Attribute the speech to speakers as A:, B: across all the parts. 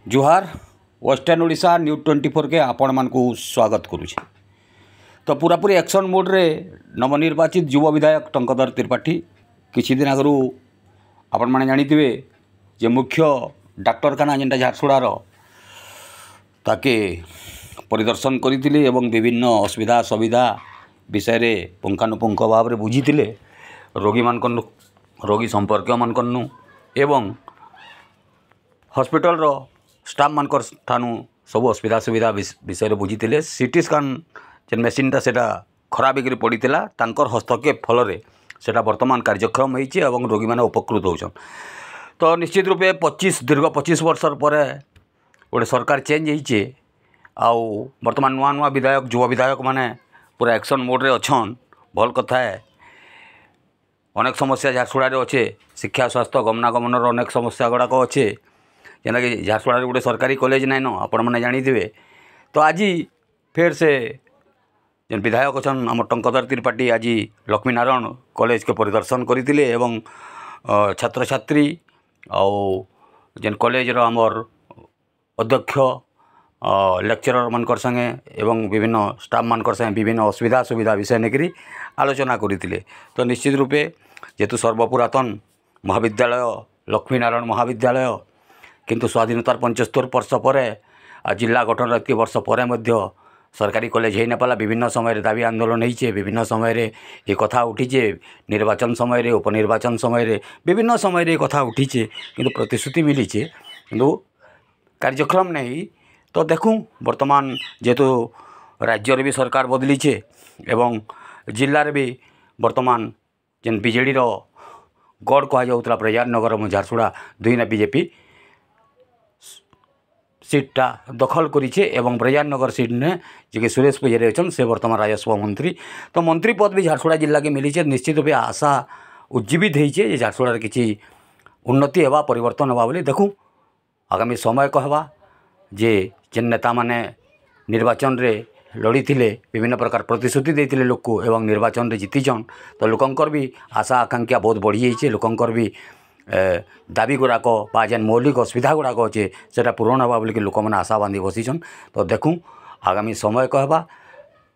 A: जुहार western Odisha news 24 के आपण मानकु स्वागत करुचे। तो पूरापूरी एक्शन मोड रे नवनिर्वाचित युवा विधायक टंकधर त्रिपाठी किछि दिन आगु आपण माने जानिथिबे जे मुख्य डाक्तरखाना जेनटा झारसुड़ार ताके परिदर्शन करथिले एवं विभिन्न असुविधा सुविधा विषय रे पुंखानुपुंख भाव रे बुझीथिले रोगी मानकनु रोगी संपर्क मानकनु एवं हॉस्पिटल रो स्टाफ मानकर ठानु सब असुविधा सुविधा विषय बुझीते। सीटी स्कान जेन मेसीनटा सेटा खराब होकर पड़ता तांकर हस्तक्षेप फल सेटा वर्तमान कार्यक्रम होती और रोगी मैंने उपकृत होचन। तो निश्चित रूपे दीर्घ 25 वर्ष पर गोटे सरकार चेंज होइए आउ वर्तमान नुआ नुआ विधायक युवा विधायक माने पूरा एक्शन मोड रे अछन। भल कथा है अनेक समस्या झारसुड़ा अच्छे शिक्षा स्वास्थ्य गमनागमन अनेक समस्या गुड़ाक अच्छे जेना कि झारसुड़ा गोटे सरकारी कॉलेज नाइन आपण मैंने जानिथे। तो आज फिर से जेन विधायक अच्छन आम टंकधर त्रिपाठी आज लक्ष्मी नारायण कॉलेज के परिदर्शन करते एवं छात्र छात्री आउ जेन कॉलेज आमर अध्यक्ष लेक्चरर मानकर संगे एवं विभिन्न स्टाफ मानकर संगे विभिन्न असुविधा सुविधा विषय नेकरी आलोचना करते। तो निश्चित रूपे जेतु सर्वपुरातन महाविद्यालय लक्ष्मी नारायण महाविद्यालय किंतु स्वाधीनतार 75 वर्ष पर जिला गठन 1 वर्ष पर सरकारी कॉलेज हो नापाला। विभिन्न समय दाबी आंदोलन होइए विभिन्न समय ये कथा उठीचे निर्वाचन समय उपनिर्वाचन समय विभिन्न समय कथा उठीचे किंतु प्रतिश्रुति मिलीचे किंतु कार्यक्रम नहीं। तो देखूँ वर्तमान जेहेतु राज्य भी सरकार बदलीचे एवं जिले में भी वर्तमान जेन बीजेडी गढ़ कहुला प्रजानगर झारसुड़ा 2 ना बीजेपी सीटा दखल करिछे एवं प्रजानगर सीट ने जे सुरेश पूजारी अच्छन से वर्तमान राजस्व मंत्री। तो मंत्री पद भी झारसुड़ा जिला के मिली निश्चित रूप आशा उज्जीवित होइछे झारसुड़ा किसी उन्नति होगा परिवर्तन होगा बोली देखूँ आगामी समय कहवा जे जेन नेता माने निर्वाचन रे लड़ी थिले विभिन्न प्रकार प्रतिश्रुति देते लोक को एवं निर्वाचन रे जीतीछन। तो लोकंकर भी आशा आकांक्षा बहुत बढ़ी जाइए लोकंकर भी दाबी गुड़ाक जेन मौलिक असुविधा गुड़ाक अच्छे से पूरण होगा बोलिक लोक मैंने आशा बांधी बसीछन। तो देखूँ आगामी समय कहवा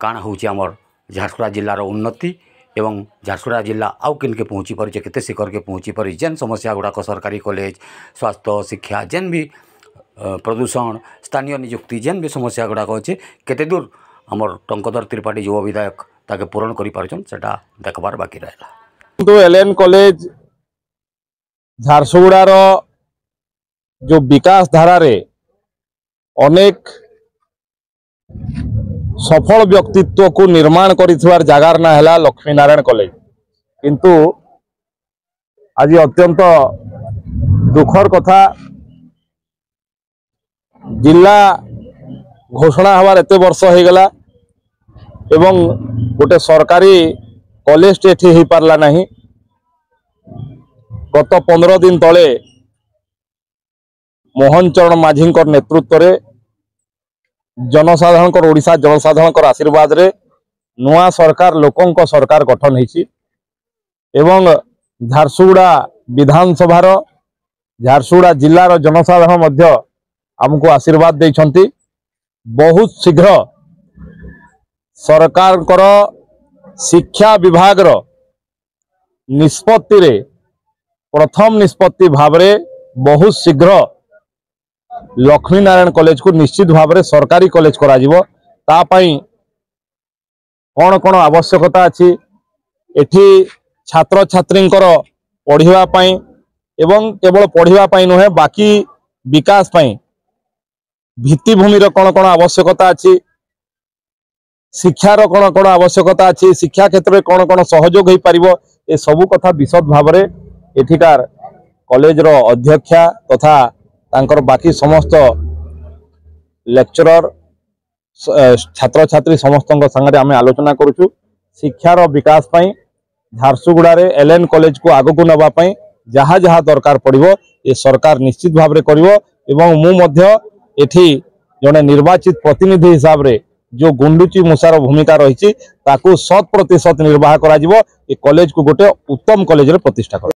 A: काण होची आमर झारसुड़ा जिलार उन्नति एवं झारसुड़ा जिला आउ किनके पहुँची पारे केते शिखर के पहुँची पारे जेन समस्या गुड़ाक सरकारी कॉलेज स्वास्थ्य शिक्षा जेन भी प्रदूषण स्थानीय नियुक्ति जेन भी समस्या गुड़ाक अच्छे केते दूर आमर टंकधर त्रिपाठी युवा विधायक ताके पूरण करि पारछन सेटा देखबार बाकी रहला।
B: तो एलएन कॉलेज झारसुगुड़ार जो विकास धारा रे अनेक सफल व्यक्तित्व को निर्माण कर जगार ना है लक्ष्मी नारायण कॉलेज किंतु आज अत्यंत दुखर कथा जिला घोषणा हवार एते वर्ष हो गला एवं गोटे सरकारी कॉलेज एठी हो पारला नहीं। गत 15 दिन तले मोहन चरण माझी नेतृत्व रे जनसाधारण ओडिशा जनसाधारण आशीर्वाद रे नुआ सरकार लोकंक सरकार गठन होइछि एवं झारसुगुड़ा विधानसभार झारसुगुड़ा जिलार जनसाधारण मध्य आमको आशीर्वाद देइछंती। बहुत शीघ्र सरकार शिक्षा विभाग निष्पत्ति रे प्रथम निष्पत्ति भाव रे बहुत शीघ्र लक्ष्मी नारायण कॉलेज को निश्चित भाव रे सरकारी कॉलेज करा जिवो। ता पई कौन कौन आवश्यकता अच्छी एठी छात्र छात्री पढ़िबा पई एवं केवल पढ़िबा पई नुहे बाकी विकास पई भित्तिभूमि कौन कौन आवश्यकता अच्छी शिक्षार कौन कौन आवश्यकता अच्छी शिक्षा क्षेत्र में कौन कौन सहयोग हो पारिबो ए सबु कथा विशद भाव रे एठिकार कॉलेज रो अध्यक्षा तथा तांकर बाकी समस्त लेक्चरर छात्र छात्री समस्त संगे आम आलोचना करुचु। शिक्षार विकास पई झारसुगुड़ा रे एलएन कॉलेज को आगो को नबा पई जहाँ जहाँ दरकार पड़िबो ए सरकार निश्चित भाव रे करिवो एवं मु मध्य एठी जने निर्वाचित प्रतिनिधि हिसाब रे जो गुंडुची मूषार भूमिका रही ताकू 100% निर्वाह करा जिवो ए कॉलेज को गोटे उत्तम कॉलेज रे प्रतिष्ठा कर।